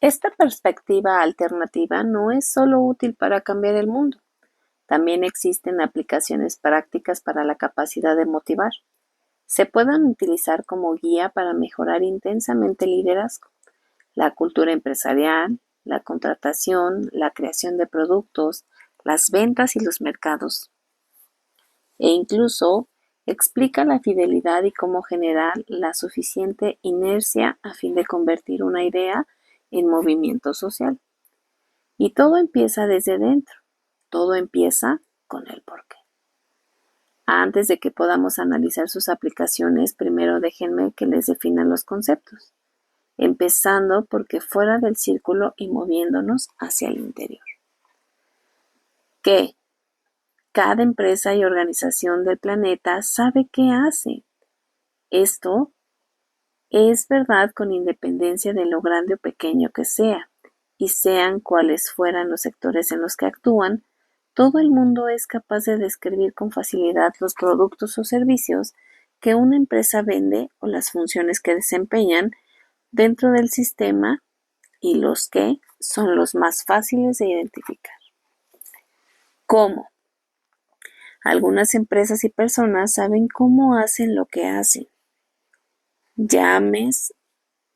Esta perspectiva alternativa no es solo útil para cambiar el mundo, también existen aplicaciones prácticas para la capacidad de motivar. Se pueden utilizar como guía para mejorar intensamente el liderazgo, la cultura empresarial, la contratación, la creación de productos, las ventas y los mercados. E incluso explica la fidelidad y cómo generar la suficiente inercia a fin de convertir una idea en movimiento social. Y todo empieza desde dentro, todo empieza con el porqué. Antes de que podamos analizar sus aplicaciones, primero déjenme que les defina los conceptos, empezando porque fuera del círculo y moviéndonos hacia el interior. ¿Qué? Cada empresa y organización del planeta sabe qué hace. Esto es verdad con independencia de lo grande o pequeño que sea, y sean cuales fueran los sectores en los que actúan, todo el mundo es capaz de describir con facilidad los productos o servicios que una empresa vende o las funciones que desempeñan dentro del sistema y los que son los más fáciles de identificar. ¿Cómo? Algunas empresas y personas saben cómo hacen lo que hacen. Llames,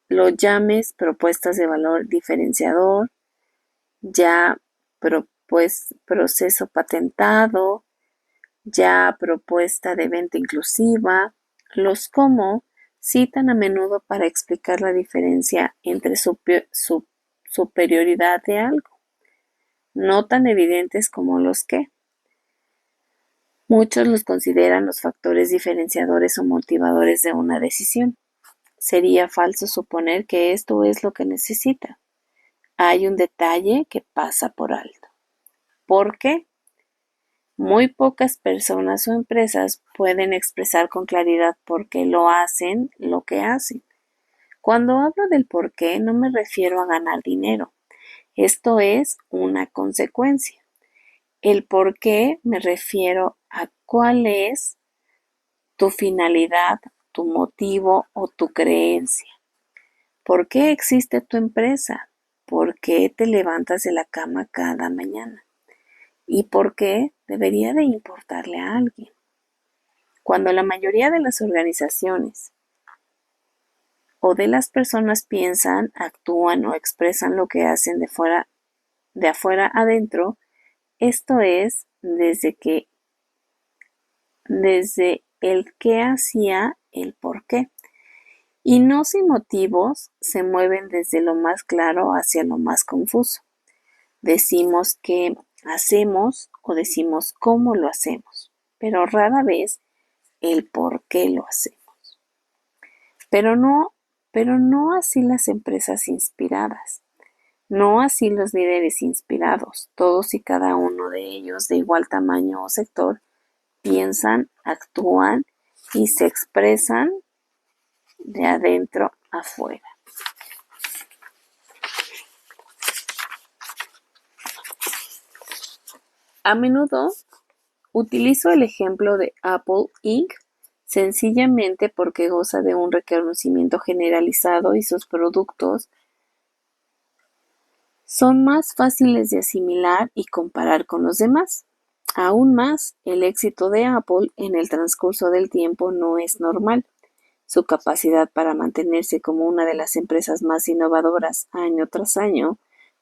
lo llames propuestas de valor diferenciador, ya proceso patentado, ya propuesta de venta inclusiva. Los cómo citan a menudo para explicar la diferencia entre su superioridad de algo, no tan evidentes como los qué. Muchos los consideran los factores diferenciadores o motivadores de una decisión. Sería falso suponer que esto es lo que necesita. Hay un detalle que pasa por alto. ¿Por qué? Muy pocas personas o empresas pueden expresar con claridad por qué lo hacen lo que hacen. Cuando hablo del por qué, no me refiero a ganar dinero. Esto es una consecuencia. El por qué me refiero a cuál es tu finalidad, tu motivo o tu creencia. ¿Por qué existe tu empresa? ¿Por qué te levantas de la cama cada mañana? ¿Y por qué debería de importarle a alguien? Cuando la mayoría de las organizaciones o de las personas piensan, actúan o expresan lo que hacen de afuera adentro, esto es desde el qué hacía el por qué. Y no sin motivos, se mueven desde lo más claro hacia lo más confuso. Decimos qué hacemos o decimos cómo lo hacemos, pero rara vez el por qué lo hacemos. Pero no, pero no así las empresas inspiradas, no así los líderes inspirados. Todos y cada uno de ellos, de igual tamaño o sector, piensan, actúan y se expresan de adentro afuera. A menudo utilizo el ejemplo de Apple Inc. sencillamente porque goza de un reconocimiento generalizado y sus productos son más fáciles de asimilar y comparar con los demás. Aún más, el éxito de Apple en el transcurso del tiempo no es normal. Su capacidad para mantenerse como una de las empresas más innovadoras año tras año,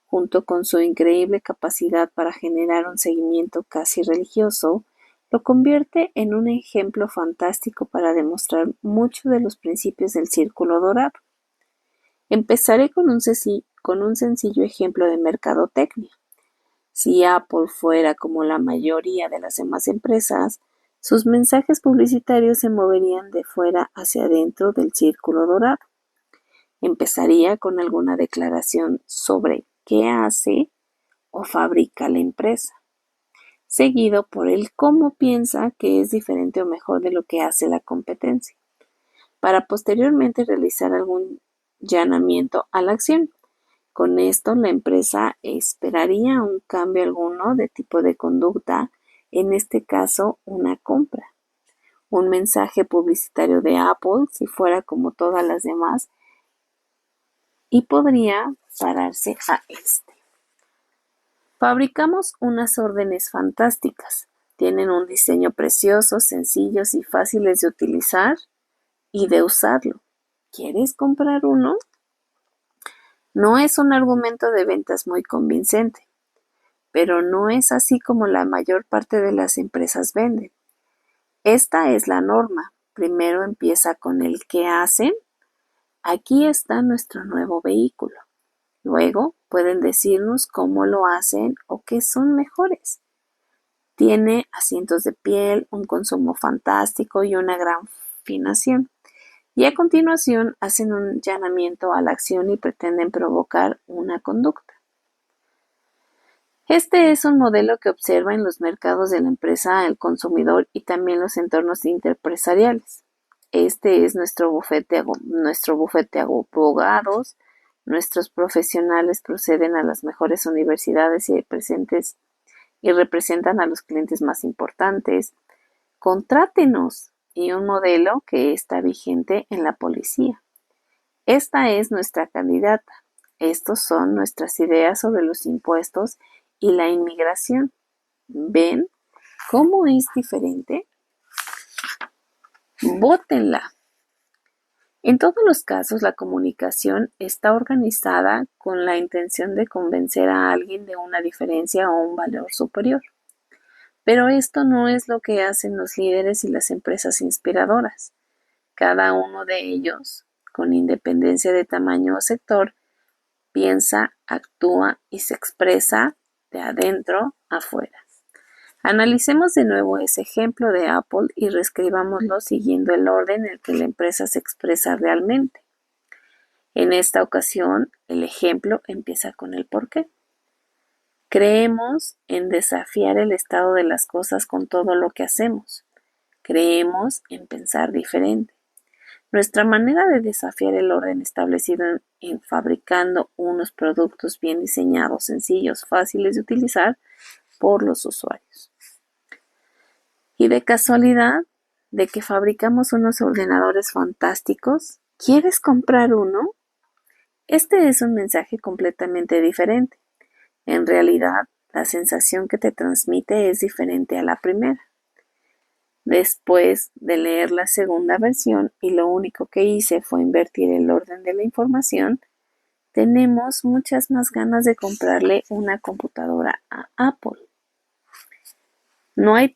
junto con su increíble capacidad para generar un seguimiento casi religioso, lo convierte en un ejemplo fantástico para demostrar muchos de los principios del círculo dorado. Empezaré con un sencillo ejemplo de mercadotecnia. Si Apple fuera como la mayoría de las demás empresas, sus mensajes publicitarios se moverían de fuera hacia adentro del círculo dorado. Empezaría con alguna declaración sobre qué hace o fabrica la empresa, seguido por el cómo piensa que es diferente o mejor de lo que hace la competencia, para posteriormente realizar algún llamamiento a la acción. Con esto, la empresa esperaría un cambio alguno de tipo de conducta, en este caso, una compra. Un mensaje publicitario de Apple, si fuera como todas las demás, y podría pararse a este. Fabricamos unas órdenes fantásticas. Tienen un diseño precioso, sencillos y fáciles de utilizar y de usarlo. ¿Quieres comprar uno? No es un argumento de ventas muy convincente, pero no es así como la mayor parte de las empresas venden. Esta es la norma. Primero empieza con el qué hacen. Aquí está nuestro nuevo vehículo. Luego pueden decirnos cómo lo hacen o qué son mejores. Tiene asientos de piel, un consumo fantástico y una gran afinación. Y a continuación hacen un llamamiento a la acción y pretenden provocar una conducta. Este es un modelo que observa en los mercados de la empresa, el consumidor y también los entornos interempresariales. Este es nuestro bufete de abogados. Nuestros profesionales proceden a las mejores universidades y representan a los clientes más importantes. Contrátenos, y un modelo que está vigente en la policía. Esta es nuestra candidata. Estos son nuestras ideas sobre los impuestos y la inmigración. ¿Ven cómo es diferente? Vótenla. En todos los casos, la comunicación está organizada con la intención de convencer a alguien de una diferencia o un valor superior. Pero esto no es lo que hacen los líderes y las empresas inspiradoras. Cada uno de ellos, con independencia de tamaño o sector, piensa, actúa y se expresa de adentro afuera. Analicemos de nuevo ese ejemplo de Apple y reescribámoslo siguiendo el orden en el que la empresa se expresa realmente. En esta ocasión, el ejemplo empieza con el porqué. Creemos en desafiar el estado de las cosas con todo lo que hacemos. Creemos en pensar diferente. Nuestra manera de desafiar el orden establecido en fabricando unos productos bien diseñados, sencillos, fáciles de utilizar por los usuarios. Y de casualidad, de que fabricamos unos ordenadores fantásticos, ¿quieres comprar uno? Este es un mensaje completamente diferente. En realidad, la sensación que te transmite es diferente a la primera. Después de leer la segunda versión y lo único que hice fue invertir el orden de la información, tenemos muchas más ganas de comprarle una computadora a Apple. No hay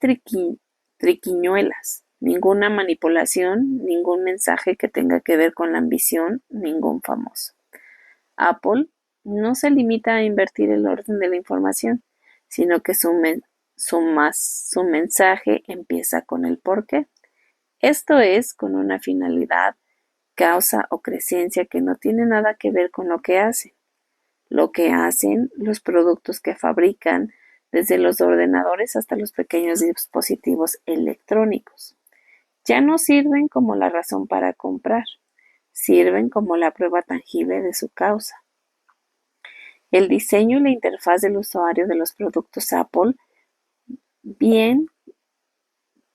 triquiñuelas, ninguna manipulación, ningún mensaje que tenga que ver con la ambición, ningún famoso. Apple no se limita a invertir el orden de la información, sino que su mensaje empieza con el porqué. Esto es, con una finalidad, causa o creencia que no tiene nada que ver con lo que hacen. Lo que hacen, los productos que fabrican, desde los ordenadores hasta los pequeños dispositivos electrónicos. Ya no sirven como la razón para comprar, sirven como la prueba tangible de su causa. El diseño y la interfaz del usuario de los productos Apple, bien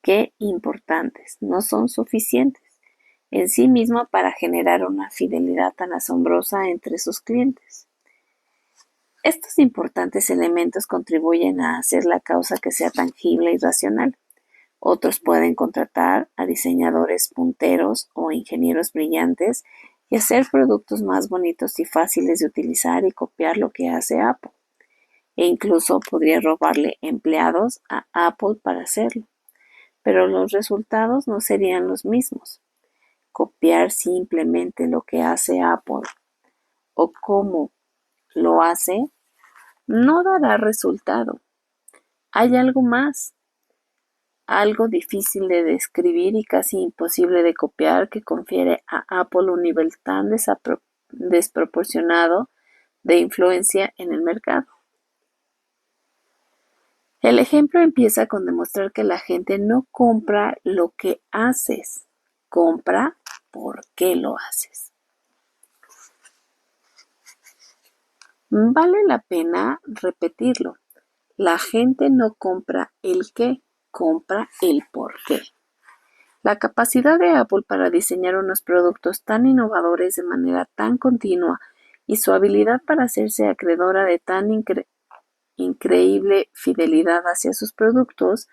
que importantes, no son suficientes en sí mismo para generar una fidelidad tan asombrosa entre sus clientes. Estos importantes elementos contribuyen a hacer la causa que sea tangible y racional. Otros pueden contratar a diseñadores punteros o ingenieros brillantes y hacer productos más bonitos y fáciles de utilizar y copiar lo que hace Apple. E incluso podría robarle empleados a Apple para hacerlo. Pero los resultados no serían los mismos. Copiar simplemente lo que hace Apple o cómo lo hace no dará resultado. Hay algo más, algo difícil de describir y casi imposible de copiar que confiere a Apple un nivel tan desproporcionado de influencia en el mercado. El ejemplo empieza con demostrar que la gente no compra lo que haces, compra por qué lo haces. Vale la pena repetirlo. La gente no compra el qué, compra el por qué. La capacidad de Apple para diseñar unos productos tan innovadores de manera tan continua y su habilidad para hacerse acreedora de tan increíble fidelidad hacia sus productos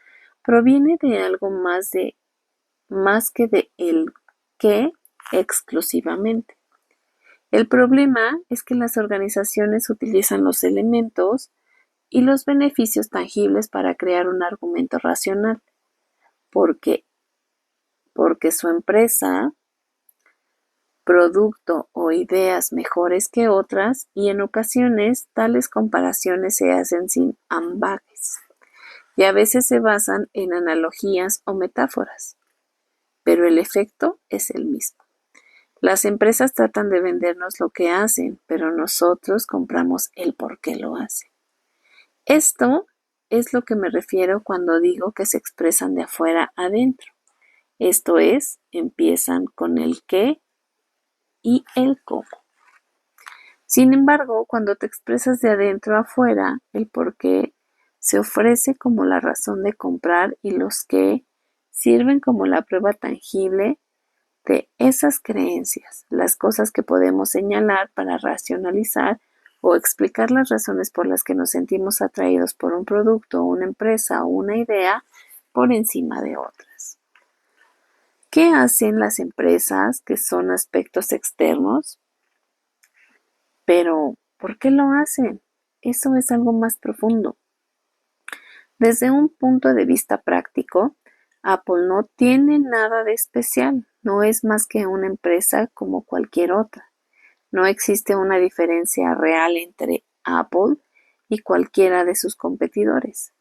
proviene de algo más que de el qué exclusivamente. El problema es que las organizaciones utilizan los elementos y los beneficios tangibles para crear un argumento racional, porque, porque su empresa, producto o ideas mejores que otras, y en ocasiones tales comparaciones se hacen sin ambages y a veces se basan en analogías o metáforas, pero el efecto es el mismo. Las empresas tratan de vendernos lo que hacen, pero nosotros compramos el por qué lo hacen. Esto es lo que me refiero cuando digo que se expresan de afuera adentro. Esto es, empiezan con el qué y el cómo. Sin embargo, cuando te expresas de adentro a afuera, el por qué se ofrece como la razón de comprar y los qué sirven como la prueba tangible de esas creencias, las cosas que podemos señalar para racionalizar o explicar las razones por las que nos sentimos atraídos por un producto, una empresa o una idea por encima de otras. ¿Qué hacen las empresas que son aspectos externos? Pero, ¿por qué lo hacen? Eso es algo más profundo. Desde un punto de vista práctico, Apple no tiene nada de especial, no es más que una empresa como cualquier otra. No existe una diferencia real entre Apple y cualquiera de sus competidores.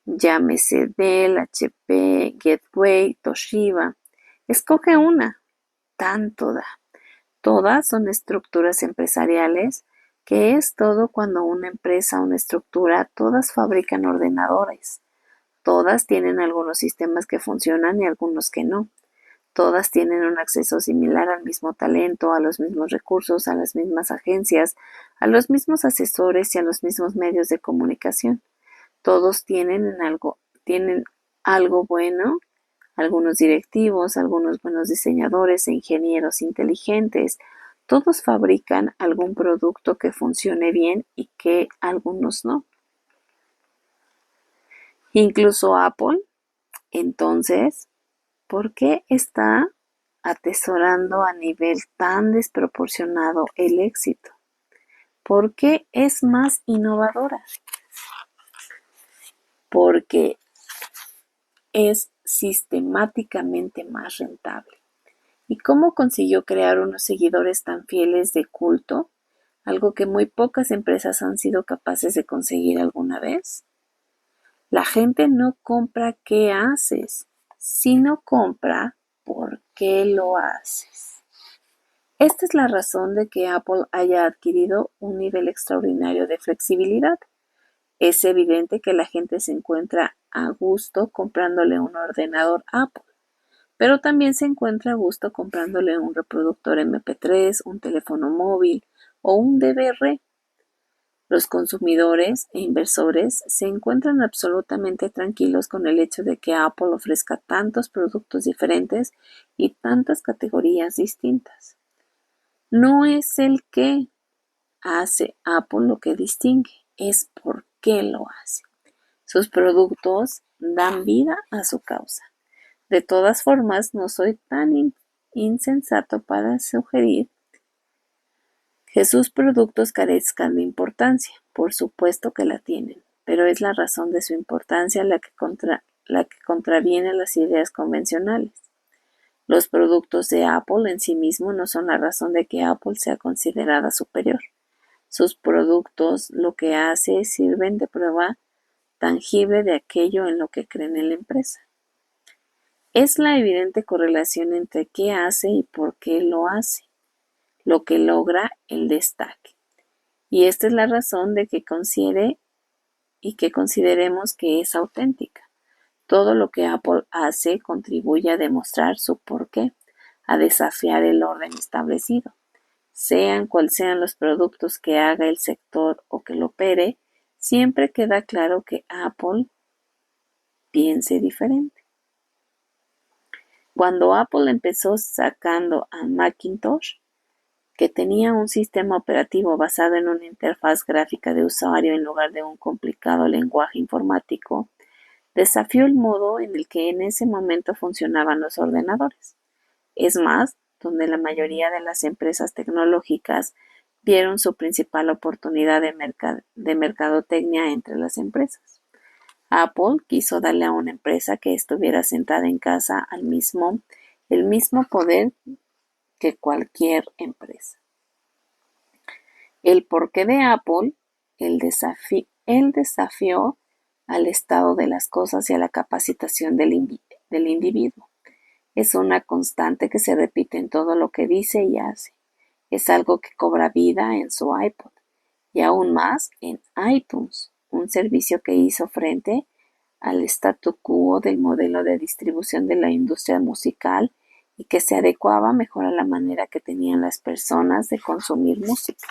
Llámese Dell, HP, Gateway, Toshiba. Escoge una, tanto da. Todas son estructuras empresariales, que es todo cuando una empresa, una estructura, todas fabrican ordenadores. Todas tienen algunos sistemas que funcionan y algunos que no. Todas tienen un acceso similar al mismo talento, a los mismos recursos, a las mismas agencias, a los mismos asesores y a los mismos medios de comunicación. Todos tienen algo bueno, algunos directivos, algunos buenos diseñadores e ingenieros inteligentes. Todos fabrican algún producto que funcione bien y que algunos no. Incluso Apple, entonces, ¿por qué está atesorando a nivel tan desproporcionado el éxito? ¿Por qué es más innovadora? Porque es sistemáticamente más rentable. ¿Y cómo consiguió crear unos seguidores tan fieles de culto? Algo que muy pocas empresas han sido capaces de conseguir alguna vez. La gente no compra qué haces, sino compra por qué lo haces. Esta es la razón de que Apple haya adquirido un nivel extraordinario de flexibilidad. Es evidente que la gente se encuentra a gusto comprándole un ordenador Apple, pero también se encuentra a gusto comprándole un reproductor MP3, un teléfono móvil o un DVR. Los consumidores e inversores se encuentran absolutamente tranquilos con el hecho de que Apple ofrezca tantos productos diferentes y tantas categorías distintas. No es el qué hace Apple lo que distingue, es por qué lo hace. Sus productos dan vida a su causa. De todas formas, no soy tan insensato para sugerir que sus productos carezcan de importancia. Por supuesto que la tienen, pero es la razón de su importancia la que contraviene las ideas convencionales. Los productos de Apple en sí mismos no son la razón de que Apple sea considerada superior. Sus productos lo que hace sirven de prueba tangible de aquello en lo que creen en la empresa. Es la evidente correlación entre qué hace y por qué lo hace, lo que logra el destaque. Y esta es la razón de que consideremos que es auténtica. Todo lo que Apple hace contribuye a demostrar su porqué, a desafiar el orden establecido. Sean cuales sean los productos que haga el sector o que lo opere, siempre queda claro que Apple piense diferente. Cuando Apple empezó sacando a Macintosh, que tenía un sistema operativo basado en una interfaz gráfica de usuario en lugar de un complicado lenguaje informático, desafió el modo en el que en ese momento funcionaban los ordenadores. Es más, donde la mayoría de las empresas tecnológicas vieron su principal oportunidad de mercadotecnia entre las empresas. Apple quiso darle a una empresa que estuviera sentada en casa el mismo poder que cualquier empresa. El porqué de Apple, el desafío al estado de las cosas y a la capacitación del individuo. Es una constante que se repite en todo lo que dice y hace. Es algo que cobra vida en su iPod y aún más en iTunes, un servicio que hizo frente al statu quo del modelo de distribución de la industria musical y que se adecuaba mejor a la manera que tenían las personas de consumir música.